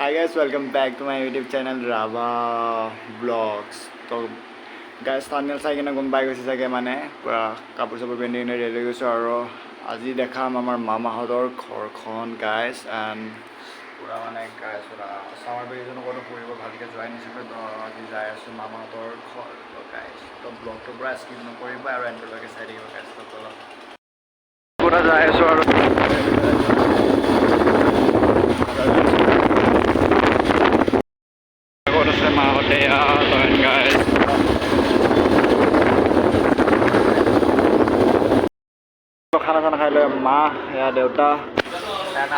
Hi guys, welcome back to my YouTube channel Rava Vlogs. So guys, thumbnail চাই কিনে গম পাই গৈছে চাগে মানে পুৰা কাপোৰ চাপোৰ পিন্ধি কিনে ৰেডি গৈছোঁ আৰু আজি দেখাম আমাৰ মামাহঁতৰ ঘৰখন গাইজ এণ্ড পুৰা মানে গাইজ পুৰা চামাৰ ভেকেশ্যনো ক'তো ফুৰিব ভালকৈ যোৱাই নাছিলে তো আজি যাই আছোঁ মামাহঁতৰ ঘৰ তো গাইজ তো ব্লগটোৰ পৰা স্কিপ নকৰিব আৰু এণ্ডলৈকে চাই থাকিব গাইজ তো পুৰা যাই আছোঁ আৰু মাহঁতে গাইজ খানা চানা খাই লৈ মা এয়া দেউতা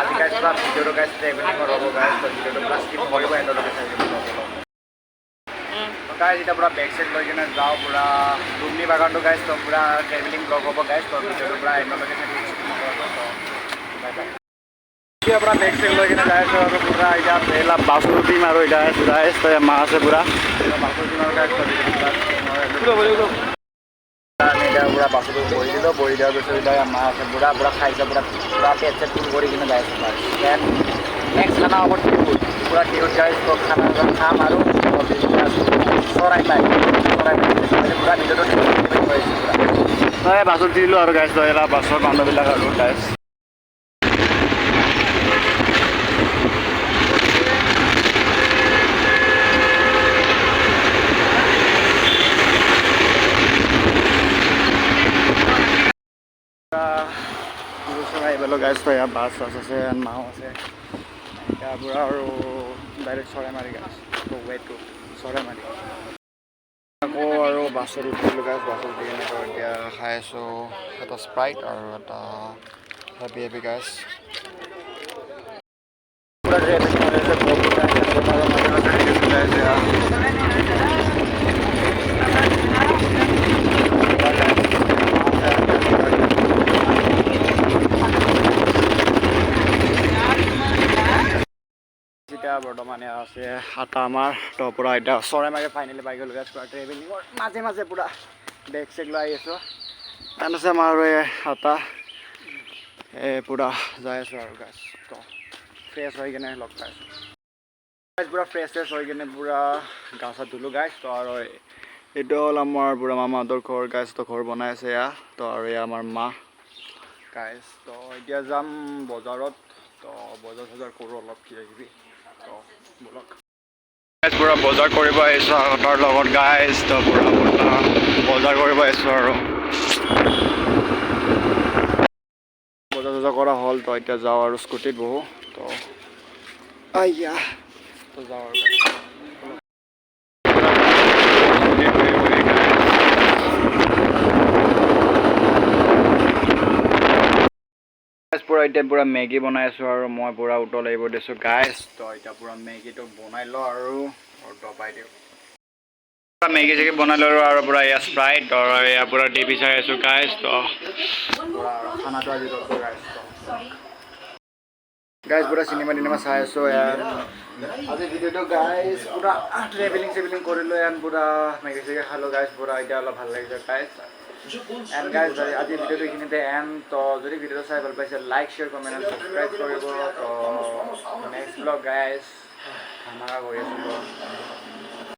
আজি গাইজ পুৰা ভিডিঅ'টো গাইজ ট্ৰেভেলিঙৰ ৰ'ব গাইজ তো ভিডিঅ'টো পুৰা স্কিপ কৰিব এণ্ডলৈকে চাই দিব গাইজ এতিয়া পুৰা বেগ চেগ লৈ কিনে যাওঁ পুৰা ডুমনি বাগানটো গাইজ তো পুৰা ট্ৰেভেলিং ব্লগ হ'ব গাইজ তো ভিডিঅ'টো পুৰা এণ্ডলৈকে চাই দিব স্কিপ নকৰিব তো বাই বাই এতিয়া পুৰা বেগ চেগ লৈ কিনে যাই আছোঁ আৰু পুৰা এতিয়া এইলা বাছৰ টিম আৰু এতিয়া যাই আছোঁ মা আছে পুৰা বাছৰ টিমৰ গাইজ তো আমি এতিয়া পুৰা বাছতো বহি দিলোঁ বহি দিয়াৰ পিছত এতিয়া মা আছে পুৰা পুৰা খাইছে পুৰা পুৰা পেট চেট ফুল কৰি কিনে যাই আছোঁ দেন নেক্সট খানা হ'ব টিহুত পুৰা টিহুত গাইজ তো খানা খাম আৰু চৰাই পাই পুৰা ভিডিঅ'টো তই বাছত দিলোঁ আৰু গাইজ তই এলা বাছৰ মানুহবিলাক আৰু গাইজ আহিবলৈ গাইজ তো ইয়াত বাছ চাছ আছে নাও আছে এতিয়া পুৰা আৰু ডাইৰেক্ট চৰাইমাৰি গাইজ তো ৱেইটটো চৰাইমাৰি আকৌ আৰু বাছত উঠিলোঁ গাইজ বাছত উঠি কিনে এতিয়া খাই আছোঁ এটা স্প্ৰাইট আৰু এটা হেপী হেপী গাইজ এতিয়া বৰ্তমান আছে সাতটা আমাৰ তো পুৰা এতিয়া চৰাইমাৰি ফাইনেলি পাই গ'লোঁ গাইজ পুৰা ট্ৰেভেলিঙৰ মাজে মাজে পুৰা বেগ চেগ লৈ আহি আছোঁ এণ্ড আছে আমাৰ আৰু এই সাতটা পুৰা যাই আছোঁ আৰু গাইজ তো ফ্ৰেছ হৈ কিনে লগ পাইছোঁ গাইজ পুৰা ফ্ৰেছ হৈ কিনে পুৰা গা চা ধুলোঁ গাইজ তো আৰু এইটো হ'ল আমাৰ পুৰা মামাহঁতৰ ঘৰ গাইজ তো ঘৰ বনাই আছে এয়া তো আৰু এয়া আমাৰ মা গাইজ তো এতিয়া যাম বজাৰত তো বজাৰ চজাৰ কৰোঁ অলপ কিবা কিবি তো ব'লক গাইজ পুৰা বজাৰ কৰিব আহিছোঁ আগতৰ লগত গাইজ তো পুৰা বজাৰ কৰিব আহিছোঁ আৰু বজাৰ চজাৰ কৰা হ'ল তো এতিয়া যাওঁ আৰু স্কুটিত বহোঁ তো আইয়া তো যাওঁ আৰু পুৰা এতিয়া পুৰা মেগী বনাই আছোঁ আৰু মই পুৰা উতল আহিব দিছোঁ গাইজ তো এতিয়া পুৰা মেগীটো বনাই লওঁ আৰু দবাই দিওঁ মেগী চেগী বনাই লওঁ আৰু পুৰা এয়া স্প্ৰাইট আৰু এয়া পুৰা টিভি চাই আছোঁ গাইজ তো পুৰা খানাটো আজি গাইজ পুৰা চিনেমা টিনেমা চাই আছোঁ আজি ভিডিঅ'টো গাইজ পুৰা ট্ৰেভেলিং চেভেলিং কৰিলোঁ এণ্ড পুৰা মেগী চেগী খালোঁ গাইজ পুৰা এতিয়া অলপ ভাল লাগিছে গাইজ এণ্ড গাইজ আজি ভিডিঅ'টো এইখিনিতে এণ্ড তো যদি ভিডিঅ'টো চাই ভাল পাইছে like share comment and subscribe কৰিব তো নেক্সট ব্লগ গাইজ ধামাকা কৰি আছোঁ